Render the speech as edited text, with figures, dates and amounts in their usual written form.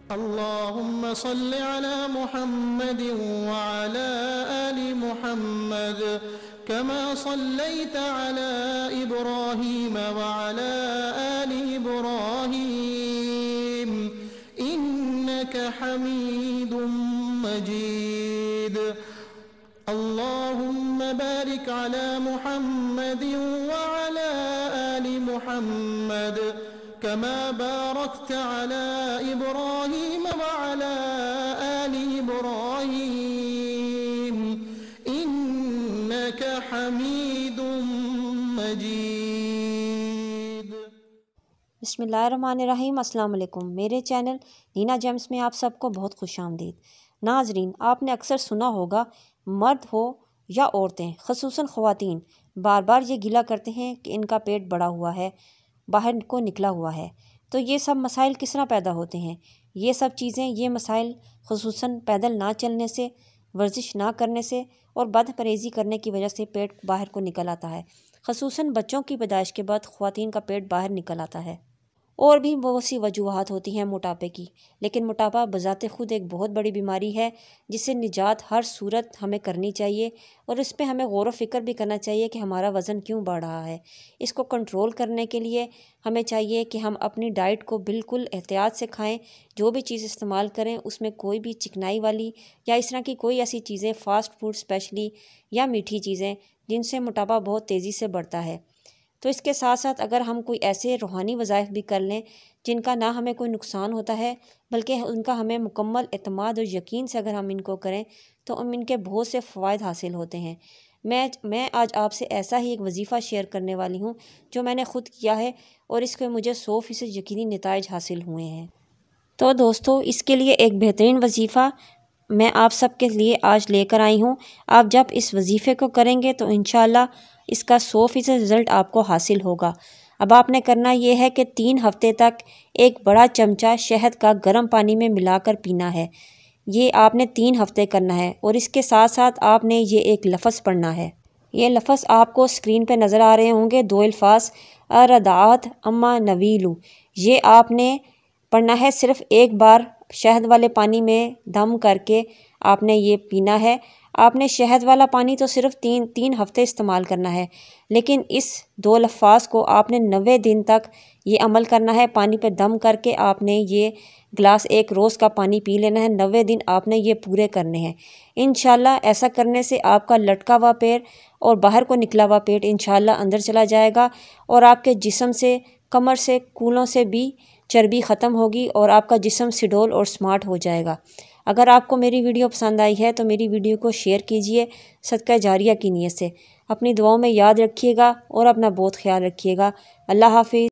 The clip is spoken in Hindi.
अल्लाहुम्मा सल्लि अला मुहम्मद व अला आलि मुहम्मद कमा सल्लैता अला इब्राहीम व अला आलि इब्राहीम इन्नका हमीदुम मजीद। अल्लाहुम्मा बारिक अला मुहम्मद व अला आलि मुहम्मद कमा बारकता अला इब्राहीम व अला आलि इब्राहीम इन्नका हमीदुम मजीद। बिस्मिल्लाहिर्रहमानिर्रहीम। अस्सलाम वालेकुम। मेरे चैनल नीना जेम्स में आप सबको बहुत खुशामदीद। नाजरीन, आपने अक्सर सुना होगा मर्द हो या औरतें, ख़ुसूसन ख़वातीन, बार बार ये गिला करते हैं कि इनका पेट बड़ा हुआ है, बाहर को निकला हुआ है। तो ये सब मसाइल किस तरह पैदा होते हैं? ये सब चीज़ें, ये मसाइल ख़ुसूसन पैदल ना चलने से, वर्जिश ना करने से और बदपरहेज़ी करने की वजह से पेट बाहर को निकल आता है। ख़ुसूसन बच्चों की पैदाइश के बाद ख़वातीन का पेट बाहर निकल आता है। और भी बहुत सी वजूहात होती हैं मोटापे की, लेकिन मोटापा बज़ाते ख़ुद एक बहुत बड़ी बीमारी है जिससे निजात हर सूरत हमें करनी चाहिए और इस पे हमें गौर व फ़िक्र भी करना चाहिए कि हमारा वज़न क्यों बढ़ रहा है। इसको कंट्रोल करने के लिए हमें चाहिए कि हम अपनी डाइट को बिल्कुल एहतियात से खाएं। जो भी चीज़ इस्तेमाल करें उसमें कोई भी चिकनाई वाली या इस तरह की कोई ऐसी चीज़ें, फ़ास्ट फूड स्पेशली या मीठी चीज़ें जिनसे मोटापा बहुत तेज़ी से बढ़ता है। तो इसके साथ साथ अगर हम कोई ऐसे रूहानी वज़ाइफ भी कर लें जिनका ना हमें कोई नुकसान होता है, बल्कि उनका हमें मुकम्मल एतमाद और यकीन से अगर हम इनको करें तो हम इनके बहुत से फ़वाइद हासिल होते हैं। मैं आज आपसे ऐसा ही एक वजीफ़ा शेयर करने वाली हूँ जो मैंने ख़ुद किया है और इसके मुझे 100% यकीनी नताइज हासिल हुए हैं। तो दोस्तों, इसके लिए एक बेहतरीन वजीफ़ा मैं आप सब के लिए आज लेकर आई हूँ। आप जब इस वजीफ़े को करेंगे तो इंशाअल्लाह इसका 100% रिज़ल्ट आपको हासिल होगा। अब आपने करना ये है कि 3 हफ़्ते तक एक बड़ा चमचा शहद का गर्म पानी में मिलाकर पीना है। ये आपने 3 हफ़्ते करना है और इसके साथ साथ आपने ये एक लफ्ज़ पढ़ना है। ये लफ्ज़ आपको स्क्रीन पे नज़र आ रहे होंगे, 2 अल्फ़ाज़ अरदात अम्मा नवीलू। ये आपने पढ़ना है सिर्फ़ एक बार, शहद वाले पानी में दम करके आपने ये पीना है। आपने शहद वाला पानी तो सिर्फ़ 3 हफ़्ते इस्तेमाल करना है, लेकिन इस 2 अल्फ़ाज़ को आपने 90 दिन तक ये अमल करना है। पानी पे दम करके आपने ये गिलास 1 रोज़ का पानी पी लेना है। 90 दिन आपने ये पूरे करने हैं। इंशाअल्लाह ऐसा करने से आपका लटका हुआ पेट और बाहर को निकला हुआ पेट इंशाअल्लाह अंदर चला जाएगा और आपके जिस्म से, कमर से, कूलों से भी चर्बी ख़त्म होगी और आपका जिस्म सुडौल और स्मार्ट हो जाएगा। अगर आपको मेरी वीडियो पसंद आई है तो मेरी वीडियो को शेयर कीजिए सदका जारिया की नीयत से। अपनी दुआओं में याद रखिएगा और अपना बहुत ख्याल रखिएगा। अल्लाह हाफ़िज़।